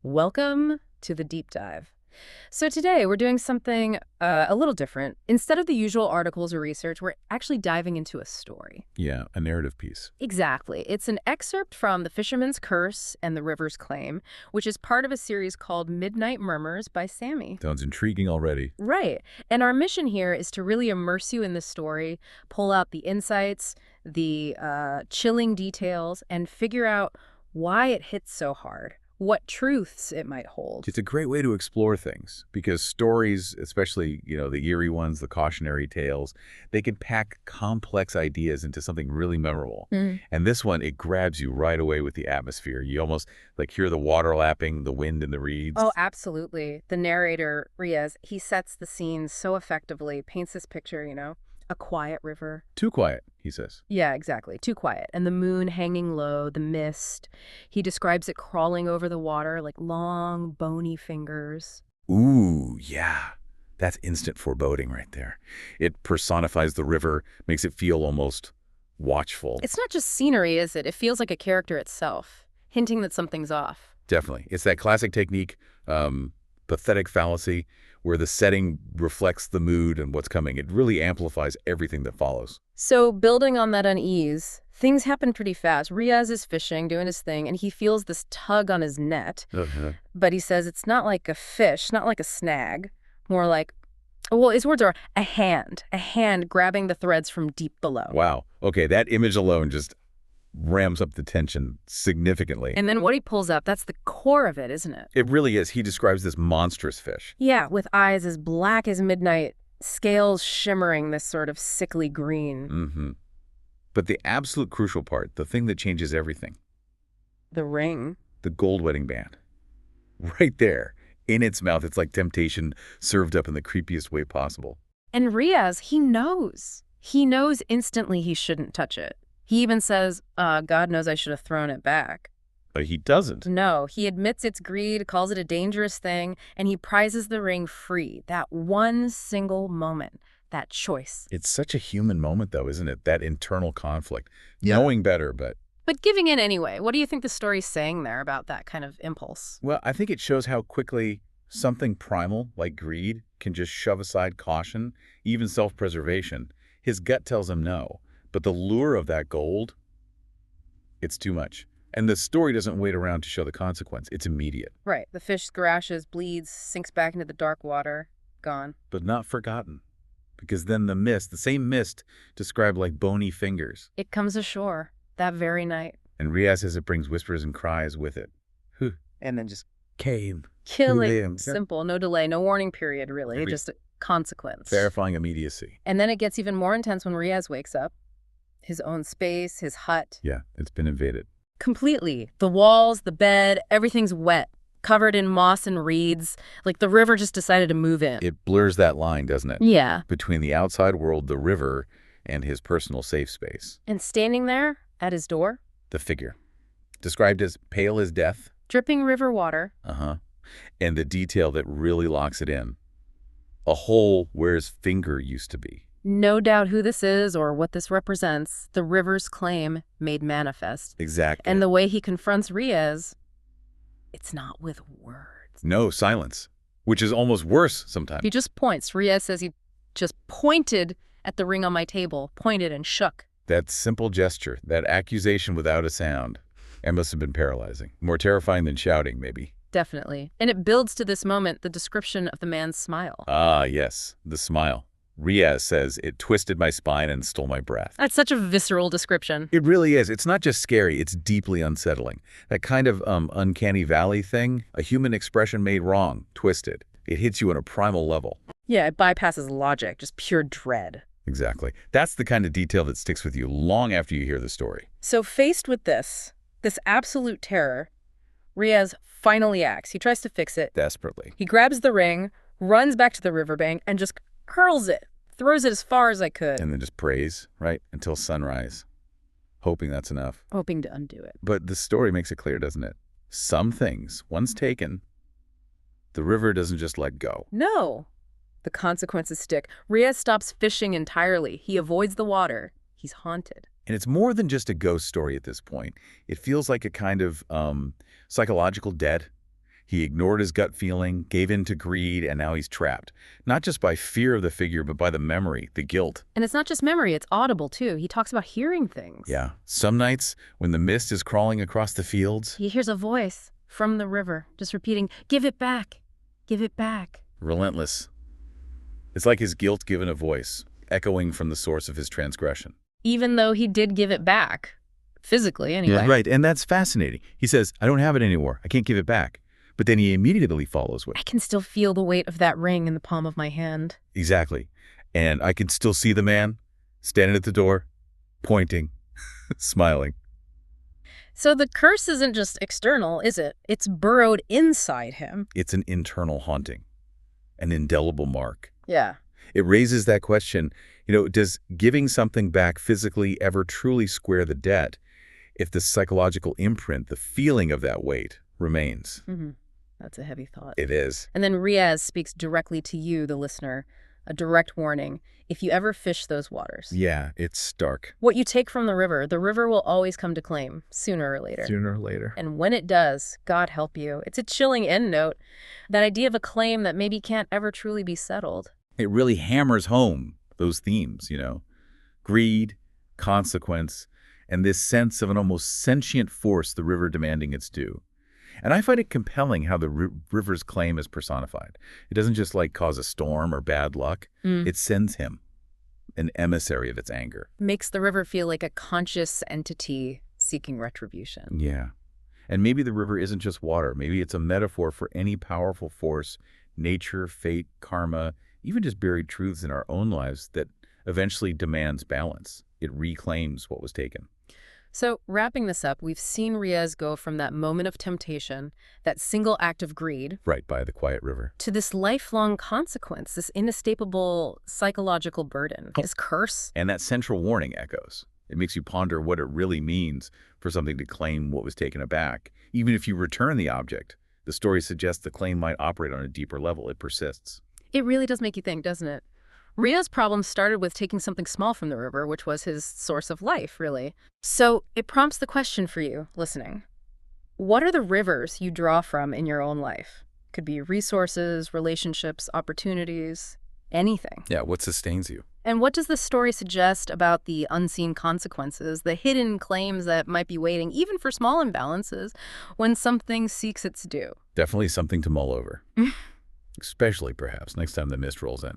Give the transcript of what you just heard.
Welcome to the deep dive. So today we're doing something a little different. Instead of the usual articles or research, we're actually diving into a story. Yeah, a narrative piece. Exactly. It's an excerpt from The Fisherman's Curse and the River's Claim, which is part of a series called Midnight Murmurs by Sami. Sounds intriguing already. Right. And our mission here is to really immerse you in the story, pull out the insights, the chilling details, and figure out why it hits so hard. What truths it might hold. It's a great way to explore things because stories, especially, the eerie ones, the cautionary tales, they can pack complex ideas into something really memorable. And this one, it grabs you right away with the atmosphere. You almost hear the water lapping, the wind in the reeds. Oh, absolutely. The narrator, Riaz, he sets the scene so effectively, paints this picture, a quiet river. Too quiet, he says. Yeah, exactly. Too quiet. And the moon hanging low, the mist. He describes it crawling over the water like long, bony fingers. Ooh, yeah. That's instant foreboding right there. It personifies the river, makes it feel almost watchful. It's not just scenery, is it? It feels like a character itself, hinting that something's off. Definitely. It's that classic technique, pathetic fallacy, where the setting reflects the mood and what's coming. It really amplifies everything that follows. So building on that unease, things happen pretty fast. Riaz is fishing, doing his thing, and he feels this tug on his net. But he says it's not like a fish, not like a snag, more like, well, his words are a hand grabbing the threads from deep below. Wow. Okay, that image alone just ramps up the tension significantly. And then what he pulls up, that's the core of it, isn't it? It really is. He describes this monstrous fish. Yeah, with eyes as black as midnight, scales shimmering this sort of sickly green. But the absolute crucial part, the thing that changes everything. The ring. The gold wedding band. Right there, in its mouth. It's like temptation served up in the creepiest way possible. And Riaz, he knows. He knows instantly he shouldn't touch it. He even says, God knows I should have thrown it back. But he doesn't. No, he admits it's greed, calls it a dangerous thing, and he prizes the ring free. That one single moment, that choice. It's such a human moment, though, isn't it? That internal conflict. Yeah. Knowing better, but giving in anyway. What do you think the story's saying there about that kind of impulse? Well, I think it shows how quickly something primal, like greed, can just shove aside caution, even self-preservation. His gut tells him no. But the lure of that gold, it's too much. And the story doesn't wait around to show the consequence. It's immediate. Right. The fish scratches, bleeds, sinks back into the dark water. Gone. But not forgotten. Because then the mist, the same mist described like bony fingers. It comes ashore that very night. And Riaz says it brings whispers and cries with it. And then just Came. Killing. Simple. No delay. No warning period, really. Just a consequence. Verifying immediacy. And then it gets even more intense when Riaz wakes up. His own space, his hut. Yeah, it's been invaded. Completely. The walls, the bed, everything's wet, covered in moss and reeds. Like the river just decided to move in. It blurs that line, doesn't it? Yeah. Between the outside world, the river, and his personal safe space. And standing there at his door, The figure. Described as pale as death. dripping river water. And the detail that really locks it in. A hole where his finger used to be. No doubt who this is or what this represents. The river's claim made manifest. Exactly. And the way he confronts Riaz, it's not with words. No, silence. Which is almost worse sometimes. He just points. Riaz says he just pointed at the ring on my table, pointed and shook. That simple gesture, that accusation without a sound, it must have been paralyzing. More terrifying than shouting, maybe. Definitely. And it builds to this moment the description of the man's smile. Ah, yes, the smile. Riaz says, it twisted my spine and stole my breath. That's such a visceral description. It really is. It's not just scary, it's deeply unsettling. That kind of uncanny valley thing, a human expression made wrong, twisted. It hits you on a primal level. Yeah, it bypasses logic, just pure dread. Exactly. That's the kind of detail that sticks with you long after you hear the story. So faced with this absolute terror, Riaz finally acts. He tries to fix it. Desperately. He grabs the ring, runs back to the riverbank, and just hurls it, throws it as far as I could. And then just prays, right, until sunrise, hoping that's enough. Hoping to undo it. But the story makes it clear, doesn't it? Some things, once taken, the river doesn't just let go. No. The consequences stick. Riaz stops fishing entirely. He avoids the water. He's haunted. And it's more than just a ghost story at this point. It feels like a kind of psychological debt. He ignored his gut feeling, gave in to greed, and now he's trapped. Not just by fear of the figure, but by the memory, the guilt. And it's not just memory, it's audible, too. He talks about hearing things. Yeah. Some nights, when the mist is crawling across the fields, he hears a voice from the river, just repeating, "Give it back, give it back." Relentless. It's like his guilt given a voice, echoing from the source of his transgression. Even though he did give it back. Physically, anyway. Yeah, right. And that's fascinating. He says, I don't have it anymore. I can't give it back. But then he immediately follows with, I can still feel the weight of that ring in the palm of my hand. Exactly. And I can still see the man standing at the door, pointing, smiling. So the curse isn't just external, is it? It's burrowed inside him. It's an internal haunting, an indelible mark. Yeah. It raises that question, does giving something back physically ever truly square the debt if the psychological imprint, the feeling of that weight, remains? Mm-hmm. That's a heavy thought. It is. And then Riaz speaks directly to you, the listener, a direct warning. If you ever fish those waters. Yeah, it's stark. What you take from the river will always come to claim, sooner or later. Sooner or later. And when it does, God help you. It's a chilling end note. That idea of a claim that maybe can't ever truly be settled. It really hammers home those themes, greed, consequence, and this sense of an almost sentient force, the river demanding its due. And I find it compelling how the river's claim is personified. It doesn't just cause a storm or bad luck. It sends him, an emissary of its anger. Makes the river feel like a conscious entity seeking retribution. Yeah. And maybe the river isn't just water. Maybe it's a metaphor for any powerful force, nature, fate, karma, even just buried truths in our own lives that eventually demands balance. It reclaims what was taken. So, wrapping this up, we've seen Riaz go from that moment of temptation, that single act of greed, right by the quiet river, to this lifelong consequence, this inescapable psychological burden, this curse. And that central warning echoes. It makes you ponder what it really means for something to claim what was taken aback. Even if you return the object, the story suggests the claim might operate on a deeper level. It persists. It really does make you think, doesn't it? Riaz's problem started with taking something small from the river, which was his source of life, really. So it prompts the question for you, listening. What are the rivers you draw from in your own life? Could be resources, relationships, opportunities, anything. Yeah, what sustains you? And what does this story suggest about the unseen consequences, the hidden claims that might be waiting, even for small imbalances, when something seeks its due? Definitely something to mull over. Especially, perhaps, next time the mist rolls in.